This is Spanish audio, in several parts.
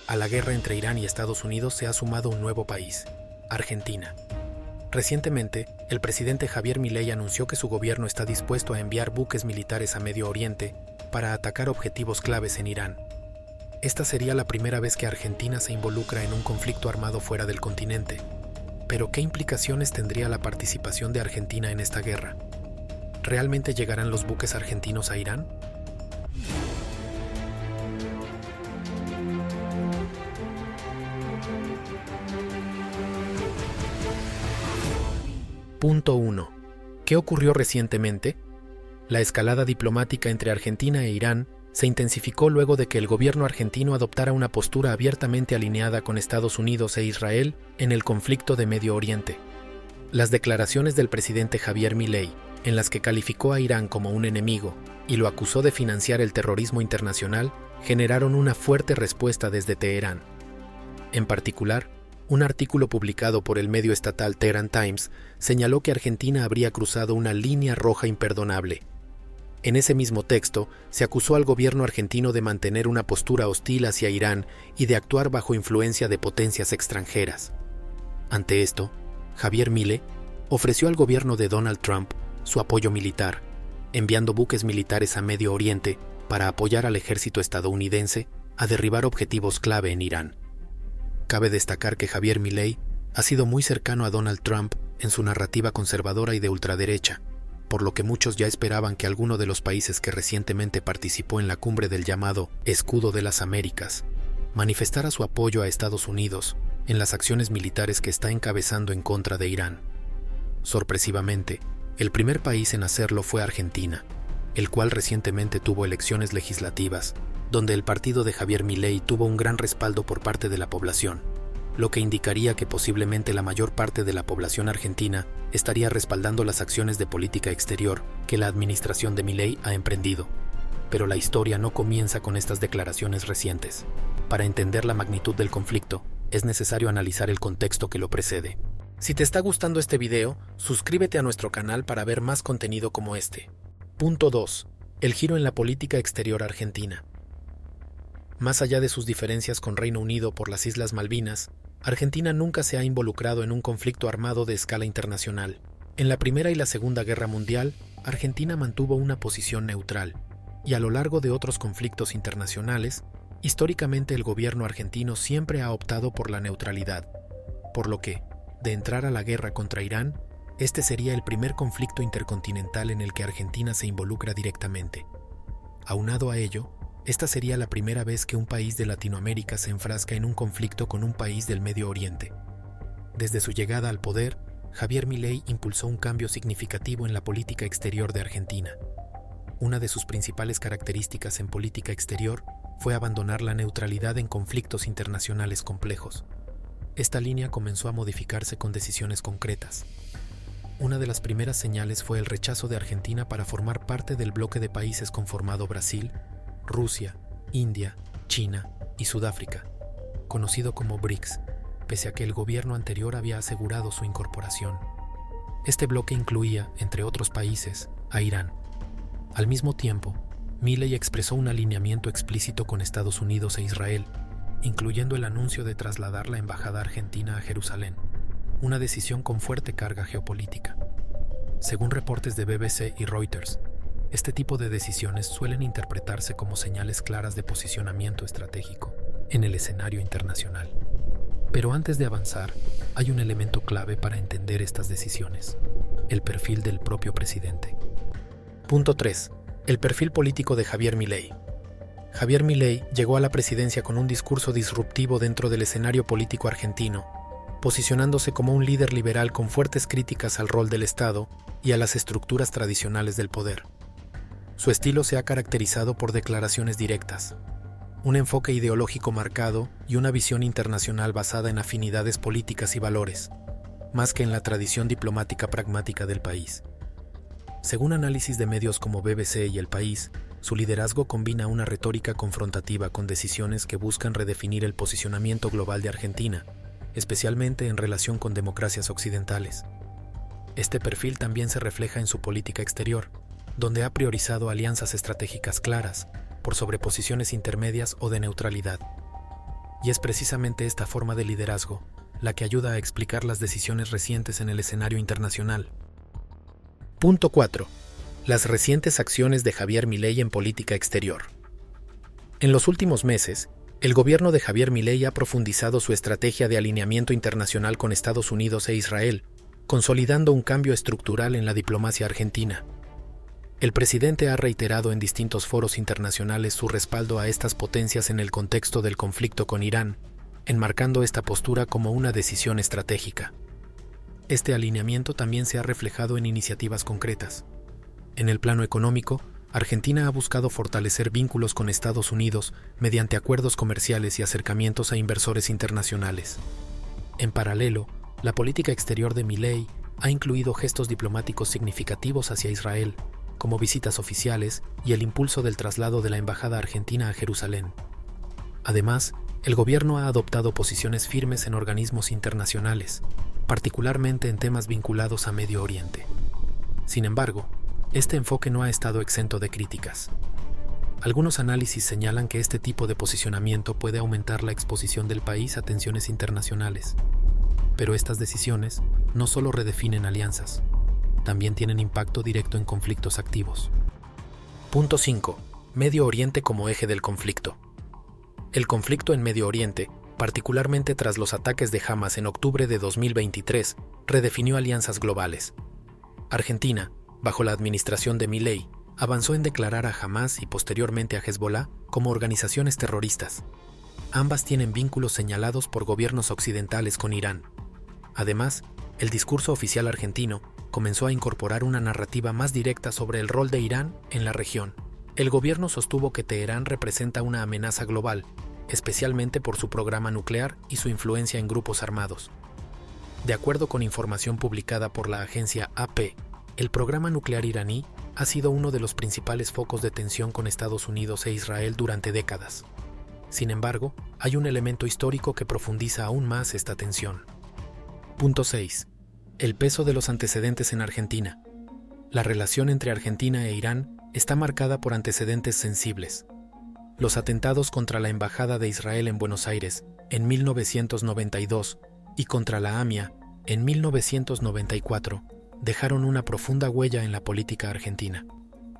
a la guerra entre Irán y Estados Unidos se ha sumado un nuevo país, Argentina. Recientemente, el presidente Javier Milei anunció que su gobierno está dispuesto a enviar buques militares a Medio Oriente para atacar objetivos claves en Irán. Esta sería la primera vez que Argentina se involucra en un conflicto armado fuera del continente. Pero, ¿qué implicaciones tendría la participación de Argentina en esta guerra? ¿Realmente llegarán los buques argentinos a Irán? Punto 1. ¿Qué ocurrió recientemente? La escalada diplomática entre Argentina e Irán se intensificó luego de que el gobierno argentino adoptara una postura abiertamente alineada con Estados Unidos e Israel en el conflicto de Medio Oriente. Las declaraciones del presidente Javier Milei, en las que calificó a Irán como un enemigo y lo acusó de financiar el terrorismo internacional, generaron una fuerte respuesta desde Teherán. En particular, un artículo publicado por el medio estatal Tehran Times señaló que Argentina habría cruzado una línea roja imperdonable. En ese mismo texto, se acusó al gobierno argentino de mantener una postura hostil hacia Irán y de actuar bajo influencia de potencias extranjeras. Ante esto, Javier Milei ofreció al gobierno de Donald Trump su apoyo militar, enviando buques militares a Medio Oriente para apoyar al ejército estadounidense a derribar objetivos clave en Irán. Cabe destacar que Javier Milei ha sido muy cercano a Donald Trump en su narrativa conservadora y de ultraderecha, por lo que muchos ya esperaban que alguno de los países que recientemente participó en la cumbre del llamado Escudo de las Américas manifestara su apoyo a Estados Unidos en las acciones militares que está encabezando en contra de Irán. Sorpresivamente, el primer país en hacerlo fue Argentina, el cual recientemente tuvo elecciones legislativas, donde el partido de Javier Milei tuvo un gran respaldo por parte de la población, lo que indicaría que posiblemente la mayor parte de la población argentina estaría respaldando las acciones de política exterior que la administración de Milei ha emprendido. Pero la historia no comienza con estas declaraciones recientes. Para entender la magnitud del conflicto, es necesario analizar el contexto que lo precede. Si te está gustando este video, suscríbete a nuestro canal para ver más contenido como este. Punto 2. El giro en la política exterior argentina. Más allá de sus diferencias con Reino Unido por las Islas Malvinas, Argentina nunca se ha involucrado en un conflicto armado de escala internacional. En la Primera y la Segunda Guerra Mundial, Argentina mantuvo una posición neutral, y a lo largo de otros conflictos internacionales, históricamente el gobierno argentino siempre ha optado por la neutralidad, por lo que, de entrar a la guerra contra Irán, este sería el primer conflicto intercontinental en el que Argentina se involucra directamente. Aunado a ello, esta sería la primera vez que un país de Latinoamérica se enfrasca en un conflicto con un país del Medio Oriente. Desde su llegada al poder, Javier Milei impulsó un cambio significativo en la política exterior de Argentina. Una de sus principales características en política exterior fue abandonar la neutralidad en conflictos internacionales complejos. Esta línea comenzó a modificarse con decisiones concretas. Una de las primeras señales fue el rechazo de Argentina para formar parte del bloque de países conformado Brasil, Rusia, India, China y Sudáfrica, conocido como BRICS, pese a que el gobierno anterior había asegurado su incorporación. Este bloque incluía, entre otros países, a Irán. Al mismo tiempo, Milei expresó un alineamiento explícito con Estados Unidos e Israel, incluyendo el anuncio de trasladar la embajada argentina a Jerusalén, una decisión con fuerte carga geopolítica. Según reportes de BBC y Reuters, este tipo de decisiones suelen interpretarse como señales claras de posicionamiento estratégico en el escenario internacional. Pero antes de avanzar, hay un elemento clave para entender estas decisiones: el perfil del propio presidente. Punto 3. El perfil político de Javier Milei. Javier Milei llegó a la presidencia con un discurso disruptivo dentro del escenario político argentino, posicionándose como un líder liberal con fuertes críticas al rol del Estado y a las estructuras tradicionales del poder. Su estilo se ha caracterizado por declaraciones directas, un enfoque ideológico marcado y una visión internacional basada en afinidades políticas y valores, más que en la tradición diplomática pragmática del país. Según análisis de medios como BBC y El País, su liderazgo combina una retórica confrontativa con decisiones que buscan redefinir el posicionamiento global de Argentina, especialmente en relación con democracias occidentales. Este perfil también se refleja en su política exterior, donde ha priorizado alianzas estratégicas claras, por sobre posiciones intermedias o de neutralidad. y es precisamente esta forma de liderazgo la que ayuda a explicar las decisiones recientes en el escenario internacional. Punto 4. Las recientes acciones de Javier Milei en política exterior. En los últimos meses, el gobierno de Javier Milei ha profundizado su estrategia de alineamiento internacional con Estados Unidos e Israel, consolidando un cambio estructural en la diplomacia argentina. El presidente ha reiterado en distintos foros internacionales su respaldo a estas potencias en el contexto del conflicto con Irán, enmarcando esta postura como una decisión estratégica. Este alineamiento también se ha reflejado en iniciativas concretas. En el plano económico, Argentina ha buscado fortalecer vínculos con Estados Unidos mediante acuerdos comerciales y acercamientos a inversores internacionales. En paralelo, la política exterior de Milei ha incluido gestos diplomáticos significativos hacia Israel, como visitas oficiales y el impulso del traslado de la embajada argentina a Jerusalén. Además, el gobierno ha adoptado posiciones firmes en organismos internacionales, particularmente en temas vinculados a Medio Oriente. Sin embargo, este enfoque no ha estado exento de críticas. Algunos análisis señalan que este tipo de posicionamiento puede aumentar la exposición del país a tensiones internacionales. Pero estas decisiones no solo redefinen alianzas, también tienen impacto directo en conflictos activos. Punto 5. Medio Oriente como eje del conflicto. El conflicto en Medio Oriente, particularmente tras los ataques de Hamas en octubre de 2023, redefinió alianzas globales. Argentina, bajo la administración de Milei, avanzó en declarar a Hamas y posteriormente a Hezbollah como organizaciones terroristas. Ambas tienen vínculos señalados por gobiernos occidentales con Irán. Además, el discurso oficial argentino comenzó a incorporar una narrativa más directa sobre el rol de Irán en la región. El gobierno sostuvo que Teherán representa una amenaza global, especialmente por su programa nuclear y su influencia en grupos armados. De acuerdo con información publicada por la agencia AP, el programa nuclear iraní ha sido uno de los principales focos de tensión con Estados Unidos e Israel durante décadas. Sin embargo, hay un elemento histórico que profundiza aún más esta tensión. Punto 6. El peso de los antecedentes en Argentina. La relación entre Argentina e Irán está marcada por antecedentes sensibles. Los atentados contra la Embajada de Israel en Buenos Aires en 1992 y contra la AMIA en 1994 dejaron una profunda huella en la política argentina.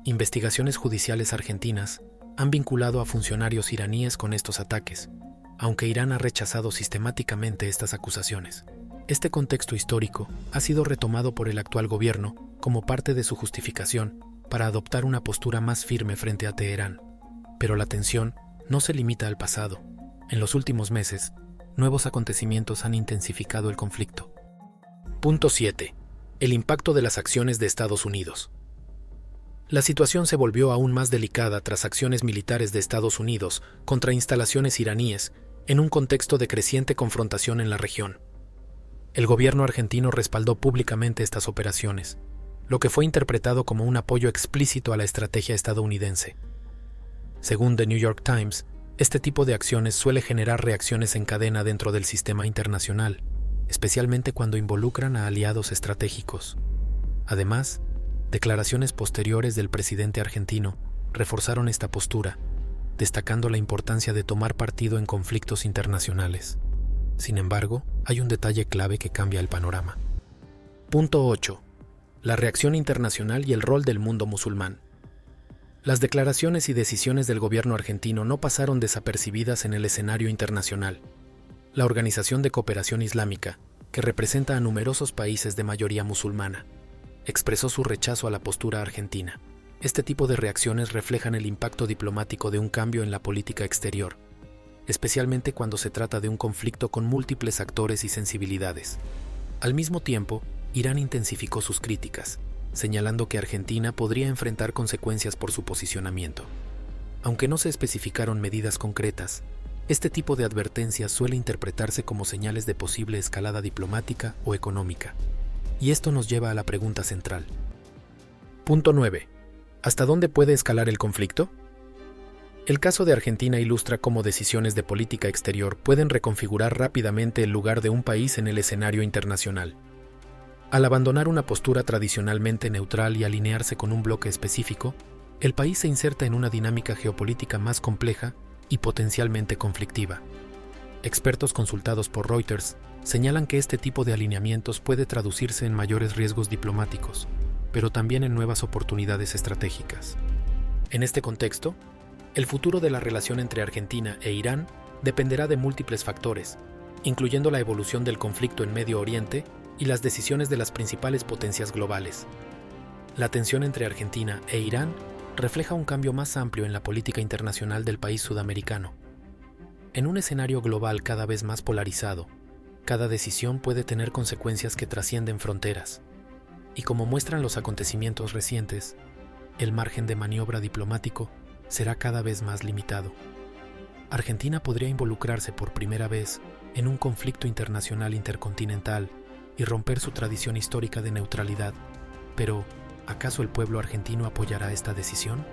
Investigaciones judiciales argentinas han vinculado a funcionarios iraníes con estos ataques, aunque Irán ha rechazado sistemáticamente estas acusaciones. Este contexto histórico ha sido retomado por el actual gobierno como parte de su justificación para adoptar una postura más firme frente a Teherán. Pero la tensión no se limita al pasado. En los últimos meses, nuevos acontecimientos han intensificado el conflicto. Punto 7. El impacto de las acciones de Estados Unidos. La situación se volvió aún más delicada tras acciones militares de Estados Unidos contra instalaciones iraníes en un contexto de creciente confrontación en la región. El gobierno argentino respaldó públicamente estas operaciones, lo que fue interpretado como un apoyo explícito a la estrategia estadounidense. Según The New York Times, este tipo de acciones suele generar reacciones en cadena dentro del sistema internacional, especialmente cuando involucran a aliados estratégicos. Además, declaraciones posteriores del presidente argentino reforzaron esta postura, destacando la importancia de tomar partido en conflictos internacionales. Sin embargo, hay un detalle clave que cambia el panorama. Punto 8. La reacción internacional y el rol del mundo musulmán. Las declaraciones y decisiones del gobierno argentino no pasaron desapercibidas en el escenario internacional. La Organización de Cooperación Islámica, que representa a numerosos países de mayoría musulmana, expresó su rechazo a la postura argentina. Este tipo de reacciones reflejan el impacto diplomático de un cambio en la política exterior, especialmente cuando se trata de un conflicto con múltiples actores y sensibilidades. Al mismo tiempo, Irán intensificó sus críticas, señalando que Argentina podría enfrentar consecuencias por su posicionamiento. Aunque no se especificaron medidas concretas, este tipo de advertencias suele interpretarse como señales de posible escalada diplomática o económica. Y esto nos lleva a la pregunta central. Punto 9. ¿Hasta dónde puede escalar el conflicto? El caso de Argentina ilustra cómo decisiones de política exterior pueden reconfigurar rápidamente el lugar de un país en el escenario internacional. Al abandonar una postura tradicionalmente neutral y alinearse con un bloque específico, el país se inserta en una dinámica geopolítica más compleja y potencialmente conflictiva. Expertos consultados por Reuters señalan que este tipo de alineamientos puede traducirse en mayores riesgos diplomáticos, pero también en nuevas oportunidades estratégicas. En este contexto, el futuro de la relación entre Argentina e Irán dependerá de múltiples factores, incluyendo la evolución del conflicto en Medio Oriente y las decisiones de las principales potencias globales. La tensión entre Argentina e Irán refleja un cambio más amplio en la política internacional del país sudamericano. En un escenario global cada vez más polarizado, cada decisión puede tener consecuencias que trascienden fronteras. Y como muestran los acontecimientos recientes, el margen de maniobra diplomático será cada vez más limitado. Argentina podría involucrarse por primera vez en un conflicto internacional intercontinental y romper su tradición histórica de neutralidad. Pero, ¿acaso el pueblo argentino apoyará esta decisión?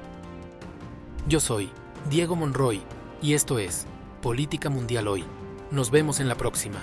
Yo soy Diego Monroy y esto es Política Mundial Hoy. Nos vemos en la próxima.